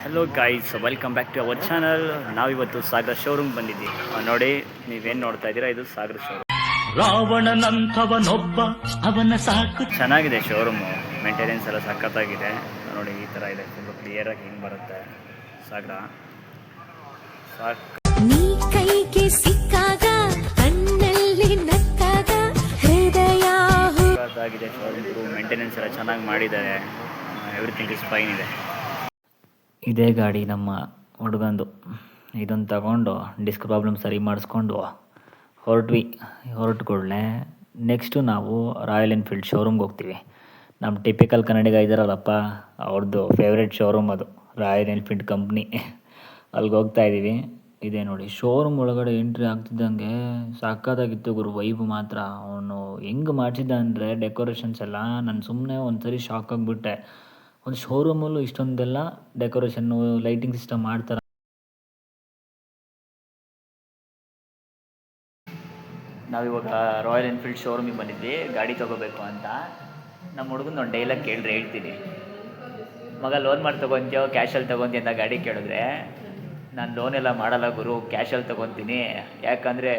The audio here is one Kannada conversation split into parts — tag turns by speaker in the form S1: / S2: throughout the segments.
S1: Hello guys, welcome back to our channel. ನಾವಿವತ್ತು ಸಾಗರ ಶೋರೂಮ್ ಬಂದಿದ್ದೀವಿ. ನೋಡಿ, ನೀವೇನು ನೋಡ್ತಾ ಇದ್ದೀರಾ, ಇದು ಸಾಗರ ಶೋರೂಮ್.
S2: ರಾವಣನಂಥವನೊಬ್ಬ ಅವನ ಸಾಕು.
S1: ಚೆನ್ನಾಗಿದೆ ಶೋರೂಮು, ಮೇಂಟೆನೆನ್ಸ್ ಎಲ್ಲ ಸಖತ್ತಾಗಿದೆ. ನೋಡಿ, ಈ ಥರ ಇದೆ, ತುಂಬ ಕ್ಲಿಯರಾಗಿ ಹಿಂಗೆ ಬರುತ್ತೆ ಸಾಗರ.
S3: ನೀ ಕೈಗೆ ಸಿಕ್ಕಾಗ ಕಣ್ಣಲ್ಲಿ ನಕ್ಕಾಗ ಹೃದಯ
S1: ಸಖತ್ತಾಗಿದೆ ಶೋರೂಮ್. ಮೇಂಟೆನೆನ್ಸ್ ಎಲ್ಲ ಚೆನ್ನಾಗಿ ಮಾಡಿದ್ದಾರೆ. ಎವ್ರಿಥಿಂಗ್ ಇಸ್ ಫೈನ್ ಇದೆ. ಇದೇ ಗಾಡಿ ನಮ್ಮ ಹುಡುಗಂದು. ಇದನ್ನು ತಗೊಂಡು ಡಿಸ್ಕ್ ಪ್ರಾಬ್ಲಮ್ ಸರಿ ಮಾಡಿಸ್ಕೊಂಡು ಹೊರಟ್ಕೊಳ್ಳೆ ನೆಕ್ಸ್ಟು ನಾವು ರಾಯಲ್ ಎನ್ಫೀಲ್ಡ್ ಶೋರೂಮ್ಗೆ ಹೋಗ್ತೀವಿ. ನಮ್ಮ ಟಿಪಿಕಲ್ ಕನ್ನಡಿಗ ಇದ್ದಾರಲ್ಲಪ್ಪ, ಅವ್ರದ್ದು ಫೇವ್ರೆಟ್ ಶೋರೂಮ್ ಅದು, ರಾಯಲ್ ಎನ್ಫೀಲ್ಡ್ ಕಂಪ್ನಿ. ಅಲ್ಲಿಗೆ ಹೋಗ್ತಾ ಇದ್ದೀವಿ. ಇದೇ ನೋಡಿ, ಶೋರೂಮ್ ಒಳಗಡೆ ಎಂಟ್ರಿ ಆಗ್ತಿದ್ದಂಗೆ ಸಖತ್ತಾಗಿತ್ತು ಗುರು. ವೈಬ್ ಮಾತ್ರ ಅವನು ಹೆಂಗೆ ಮಾಡಿಸಿದ್ದ ಅಂದರೆ ಡೆಕೋರೇಷನ್ಸ್ ಎಲ್ಲ, ನಾನು ಸುಮ್ಮನೆ ಒಂದು ಸರಿ ಶಾಕ್ ಆಗಿಬಿಟ್ಟೆ. ಒಂದು ಶೋರೂಮಲ್ಲೂ ಇಷ್ಟೊಂದೆಲ್ಲ ಡೆಕೋರೇಷನ್ನು, ಲೈಟಿಂಗ್ ಸಿಸ್ಟಮ್ ಮಾಡ್ತಾರೆ. ನಾವಿವಾಗ ರಾಯಲ್ ಎನ್ಫೀಲ್ಡ್ ಶೋರೂಮಿಗೆ ಬಂದಿದ್ವಿ ಗಾಡಿ ತೊಗೋಬೇಕು ಅಂತ. ನಮ್ಮ ಹುಡುಗನ ಒಂದು ಡೈಲಾಗ್ ಕೇಳಿದ್ರೆ ಹೇಳ್ತೀನಿ, ಮಗ ಲೋನ್ ಮಾಡಿ ತೊಗೊತೀಯೋ ಕ್ಯಾಶಲ್ಲಿ ತೊಗೊತೀಯ ಅಂತ ಗಾಡಿ ಕೇಳಿದ್ರೆ, ನಾನು ಲೋನೆಲ್ಲ ಮಾಡಲ್ಲ ಗುರು, ಕ್ಯಾಶಲ್ಲಿ ತೊಗೊತೀನಿ. ಯಾಕಂದರೆ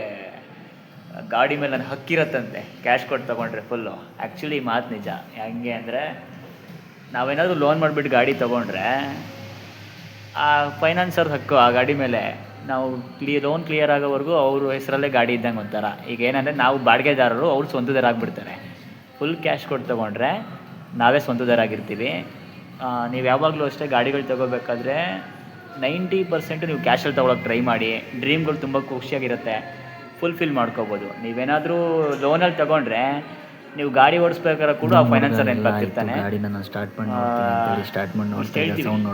S1: ಗಾಡಿ ಮೇಲೆ ನನ್ನ ಹಕ್ಕಿರತ್ತಂತೆ ಕ್ಯಾಶ್ ಕೊಟ್ಟು ತೊಗೊಂಡ್ರೆ ಫುಲ್ಲು. ಆ್ಯಕ್ಚುಲಿ ಮಾತು ನಿಜ. ಹೆಂಗೆ ಅಂದರೆ, ನಾವೇನಾದರೂ ಲೋನ್ ಮಾಡಿಬಿಟ್ಟು ಗಾಡಿ ತೊಗೊಂಡ್ರೆ ಆ ಫೈನಾನ್ಸರ್ದು ಹಕ್ಕು ಆ ಗಾಡಿ ಮೇಲೆ. ನಾವು ಲೋನ್ ಕ್ಲಿಯರ್ ಆಗೋವರೆಗೂ ಅವ್ರ ಹೆಸರಲ್ಲೇ ಗಾಡಿ ಇದ್ದಂಗೆ ಒಂಥರ. ಈಗ ಏನಂದರೆ, ನಾವು ಬಾಡಿಗೆದಾರರು, ಅವ್ರು ಸ್ವಂತದಾರಾಗಿಬಿಡ್ತಾರೆ. ಫುಲ್ ಕ್ಯಾಶ್ ಕೊಟ್ಟು ತೊಗೊಂಡ್ರೆ ನಾವೇ ಸ್ವಂತದಾರಾಗಿರ್ತೀವಿ. ನೀವು ಯಾವಾಗಲೂ ಅಷ್ಟೇ ಗಾಡಿಗಳು ತೊಗೋಬೇಕಾದ್ರೆ 90% ನೀವು ಕ್ಯಾಶಲ್ಲಿ ತೊಗೊಳಕ್ಕೆ ಟ್ರೈ ಮಾಡಿ. ಡ್ರೀಮ್ಗಳು ತುಂಬ ಖುಷಿಯಾಗಿರುತ್ತೆ, ಫುಲ್ಫಿಲ್ ಮಾಡ್ಕೋಬೋದು. ನೀವೇನಾದರೂ ಲೋನಲ್ಲಿ ತೊಗೊಂಡ್ರೆ ನೀವು ಗಾಡಿ ಓಡಿಸ್ಬೇಕಾದ್ರೆ ಕೂಡ ಆ ಫೈನಾನ್ಸರ್ ನೆನಪಾಗ್ತಿರ್ತಾನೆ.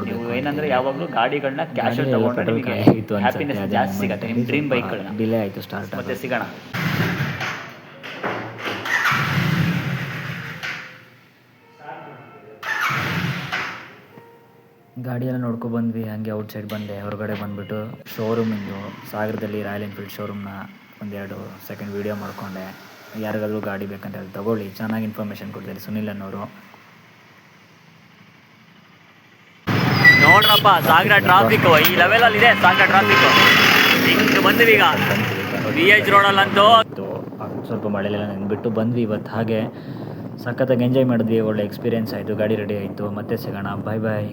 S1: ನೀವು ಏನಂದರೆ ಯಾವಾಗಲೂ ಗಾಡಿಗಳನ್ನ ಕ್ಯಾಶಲ್ಲಿ ತೊಗೊಂಡ್ರೆ ನಿಮಗೆ ಹ್ಯಾಪಿನೆಸ್ ಜಾಸ್ತಿ ಸಿಗುತ್ತೆ. ನಿಮ್ಮ ಡ್ರೀಮ್ ಬೈಕ್ಗಳನ್ನ ಡಿಲೇ ಆಯಿತು ಸ್ಟಾರ್ಟ್. ಮತ್ತೆ ಸಿಗೋಣ. ಗಾಡಿಯೆಲ್ಲ ನೋಡ್ಕೊಬಂದ್ವಿ. ಹಂಗೆ ಔಟ್ಸೈಡ್ ಬಂದೆ, ಹೊರಗಡೆ ಬಂದುಬಿಟ್ಟು ಶೋರೂಮಿಂದು ಸಾಗರದಲ್ಲಿ ರಾಯಲ್ ಎನ್ಫೀಲ್ಡ್ ಶೋರೂಮ್ನ ಒಂದೆರಡು ಸೆಕೆಂಡ್ ವೀಡಿಯೋ ಮಾಡಿಕೊಂಡೆ. ಯಾರಿಗಾದ್ರೂ ಗಾಡಿ ಬೇಕಂತ ಹೇಳಿ ತೊಗೊಳ್ಳಿ, ಚೆನ್ನಾಗಿ ಇನ್ಫಾರ್ಮೇಷನ್ ಕೊಡ್ತಾರೆ ಸುನಿಲ್ ಅನ್ನೋರು. ನೋಡ್ರಪ್ಪ, ಸಾಗರ ಟ್ರಾಫಿಕ್ಕು ಈ ಲೆವೆಲಲ್ಲಿದೆ. ಸಾಗರ ಟ್ರಾಫಿಕ್ಕು ಹಿಂಗೆ ಬಂದ್ವಿ. ಈಗ BH ರೋಡಲ್ಲಂತೂ ಸ್ವಲ್ಪ ಮಳೆಲೆಲ್ಲ ನೆನ್ಬಿಟ್ಟು ಬಂದ್ವಿ ಇವತ್ತು. ಹಾಗೆ ಸಖತ್ತಾಗಿ ಎಂಜಾಯ್ ಮಾಡಿದ್ವಿ. ಒಳ್ಳೆ ಎಕ್ಸ್ಪೀರಿಯೆನ್ಸ್ ಆಯಿತು, ಗಾಡಿ ರೆಡಿ ಆಯಿತು. ಮತ್ತೆ ಸಿಗೋಣ, ಬಾಯ್ ಬಾಯ್.